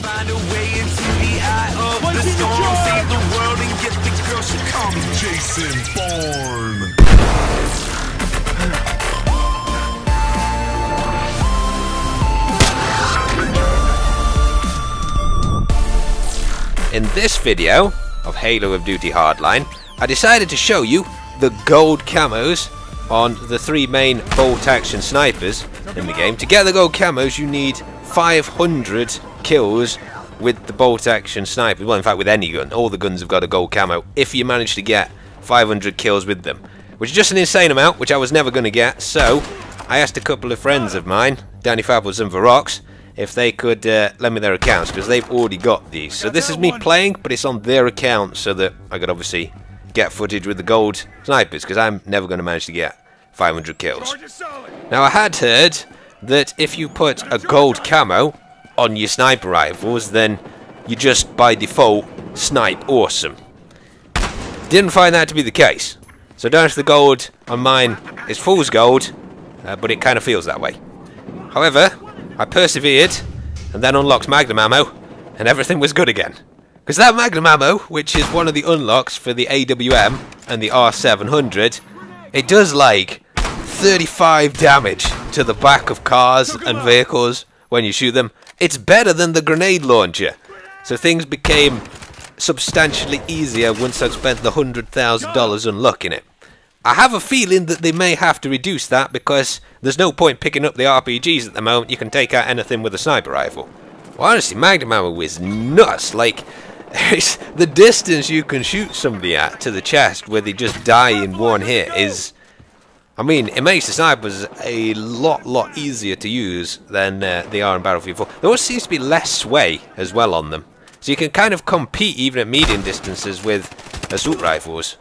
find a way into the eye of the storm, save the world and get the girl. She call me Jason Bourne. In this video of Halo of Duty Hardline, I decided to show you the gold camos on the 3 main bolt-action snipers in the game. To get the gold camos, you need 500 kills with the bolt-action snipers. Well, in fact, with any gun. All the guns have got a gold camo if you manage to get 500 kills with them, which is just an insane amount, which I was never going to get. So I asked a couple of friends of mine, Danny Fabbles and Varox, if they could lend me their accounts, because they've already got these. So this is me playing, but it's on their account, so that I could obviously get footage with the gold snipers, because I'm never going to manage to get 500 kills. Now, I had heard that if you put a gold camo on your sniper rifles, then you just by default snipe awesome. Didn't find that to be the case. So I don't know if the gold on mine is fool's gold, but it kind of feels that way. However, I persevered and then unlocked Magnum ammo, and everything was good again. Because that Magnum ammo, which is one of the unlocks for the AWM and the R700, it does like 35 damage to the back of cars and vehicles when you shoot them. It's better than the grenade launcher. So things became substantially easier once I'd spent the $100,000 unlocking it. I have a feeling that they may have to reduce that, because there's no point picking up the RPGs at the moment. You can take out anything with a sniper rifle. Well, honestly, Magnum ammo is nuts. Like, the distance you can shoot somebody at to the chest where they just die in one hit is... I mean, it makes the snipers a lot easier to use than they are in Battlefield 4. There also seems to be less sway as well on them. So you can kind of compete even at medium distances with assault rifles.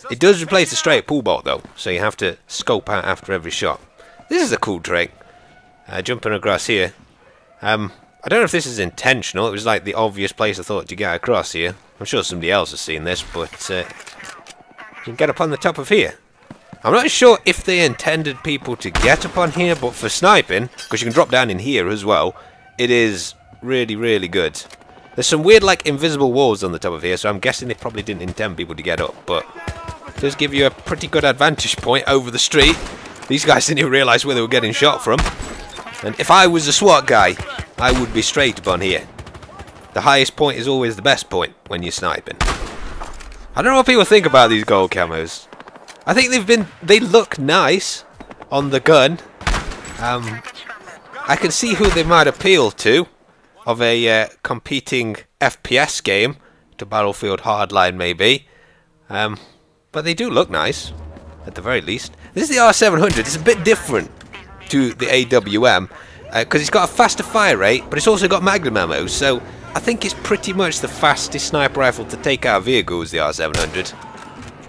It does replace the straight pull bolt though, so you have to scope out after every shot. This is a cool trick. Jumping across here. I don't know if this is intentional. It was like the obvious place I thought to get across here. I'm sure somebody else has seen this, but you can get up on the top of here. I'm not sure if they intended people to get up on here, but for sniping, because you can drop down in here as well, it is really good. There's some weird like invisible walls on the top of here, so I'm guessing they probably didn't intend people to get up, but it does give you a pretty good advantage point over the street. These guys didn't even realise where they were getting shot from. And if I was a SWAT guy, I would be straight up on here. The highest point is always the best point when you're sniping. I don't know what people think about these gold camos. I think they look nice on the gun. I can see who they might appeal to of a competing FPS game, to Battlefield Hardline maybe. But they do look nice, at the very least. This is the R700. It's a bit different to the AWM, because it's got a faster fire rate, but it's also got Magnum ammo, so I think it's pretty much the fastest sniper rifle to take out vehicles, the R700.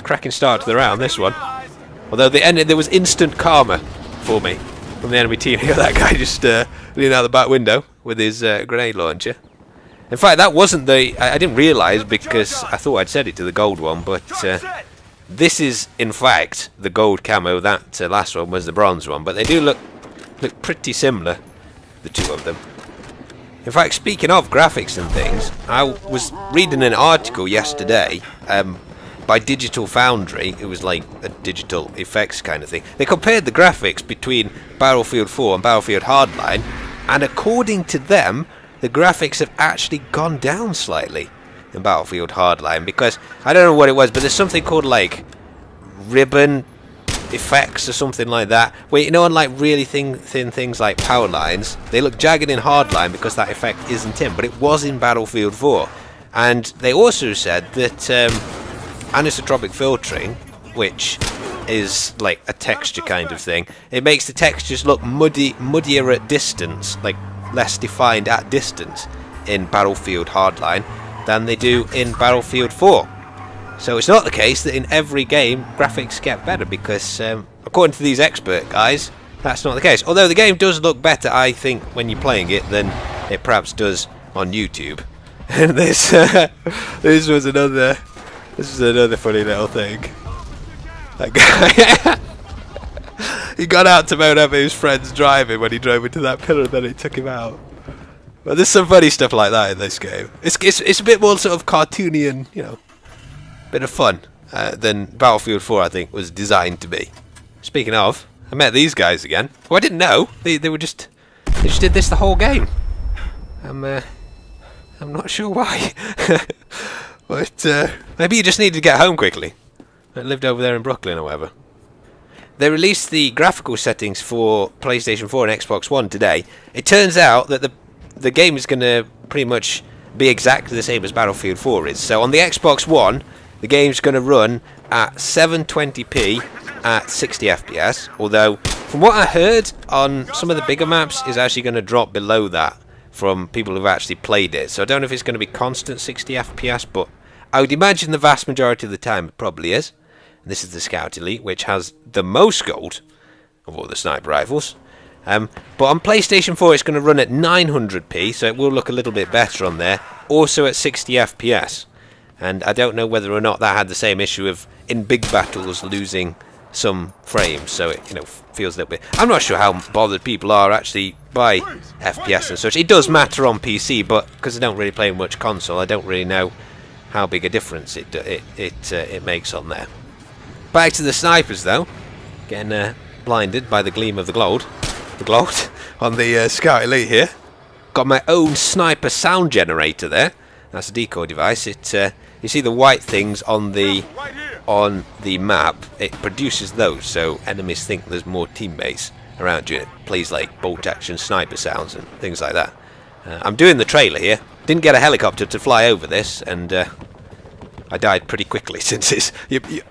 Cracking start to the round, this one. Although there was instant karma for me from the enemy team. Here, that guy just leaning out the back window with his grenade launcher. In fact, that wasn't the... I didn't realise, because I thought I'd set it to the gold one, but this is, in fact, the gold camo. That last one was the bronze one, but they do look pretty similar, the two of them. In fact, speaking of graphics and things, I was reading an article yesterday by Digital Foundry. It was like a digital effects kind of thing. They compared the graphics between Battlefield 4 and Battlefield Hardline, and according to them, the graphics have actually gone down slightly in Battlefield Hardline, because I don't know what it was, but there's something called like ribbon effects or something like that, where, you know, on like really thin things like power lines, they look jagged in Hardline because that effect isn't in, but it was in Battlefield 4. And they also said that anisotropic filtering, which is like a texture kind of thing, it makes the textures look muddier at distance, like less defined at distance in Battlefield Hardline than they do in Battlefield 4. So it's not the case that in every game graphics get better, because according to these expert guys, that's not the case. Although the game does look better, I think, when you're playing it than it perhaps does on YouTube. And this was another funny little thing. That guy he got out to mount up his friend's driving when he drove into that pillar, and then it took him out. But there's some funny stuff like that in this game. It's a bit more sort of cartoony and, you know, bit of fun than Battlefield 4, I think, was designed to be. Speaking of, I met these guys again. Well, I didn't know. They just did this the whole game. I'm not sure why. But maybe you just needed to get home quickly. I lived over there in Brooklyn or whatever. They released the graphical settings for PlayStation 4 and Xbox One today. It turns out that the game is going to pretty much be exactly the same as Battlefield 4 is. So on the Xbox One, the game's going to run at 720p at 60 FPS. Although, from what I heard on some of the bigger maps, is actually going to drop below that from people who've actually played it. So I don't know if it's going to be constant 60 FPS, but I would imagine the vast majority of the time it probably is. And this is the Scout Elite, which has the most gold of all the sniper rifles. But on PlayStation 4 it's going to run at 900p, so it will look a little bit better on there. Also at 60 FPS. And I don't know whether or not that had the same issue of, in big battles, losing some frames. So it, you know, feels a little bit... I'm not sure how bothered people are actually by FPS and such. It does matter on PC, but because I don't really play much console, I don't really know how big a difference it makes on there. Back to the snipers though, getting blinded by the gleam of the glow on the Scout Elite here. Got my own sniper sound generator there. That's a decoy device. You see the white things on the map. It produces those, so enemies think there's more teammates around you. It plays like bolt action sniper sounds and things like that. I'm doing the trailer here. Didn't get a helicopter to fly over this, and I died pretty quickly since it's...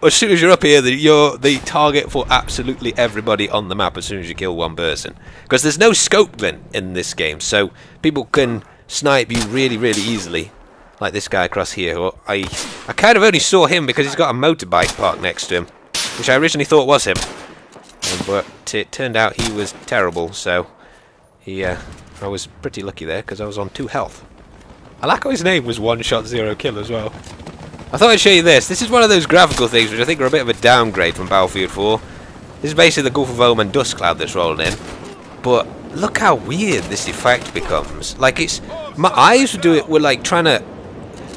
as soon as you're up here, you're the target for absolutely everybody on the map as soon as you kill one person. Because there's no scope then in this game, so people can snipe you really, really easily. Like this guy across here, who I kind of only saw him because he's got a motorbike parked next to him, which I originally thought was him. But it turned out he was terrible, so I was pretty lucky there because I was on 2 health. I like how his name was One Shot Zero Kill as well. I thought I'd show you this. This is one of those graphical things which I think are a bit of a downgrade from Battlefield 4. This is basically the Gulf of Oman dust cloud that's rolling in. But look how weird this effect becomes. Like, it's... my eyes were like trying to...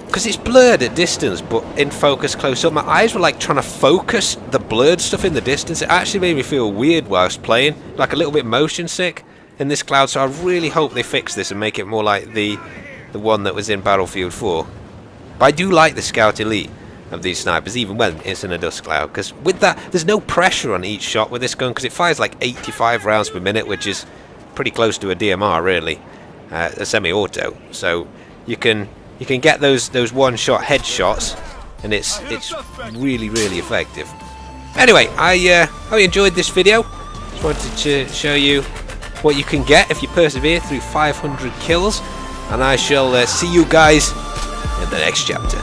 because it's blurred at distance, but in focus close up, my eyes were like trying to focus the blurred stuff in the distance. It actually made me feel weird whilst playing. Like a little bit motion sick in this cloud. So I really hope they fix this and make it more like the one that was in Battlefield 4. But I do like the Scout Elite of these snipers, even when it's in a dust cloud, because with that, there's no pressure on each shot with this gun, because it fires like 85 rounds per minute, which is pretty close to a DMR, really, a semi-auto. So you can get those one-shot headshots, and it's really, really effective. Anyway, I hope you enjoyed this video. Just wanted to show you what you can get if you persevere through 500 kills, and I shall see you guys in the next chapter.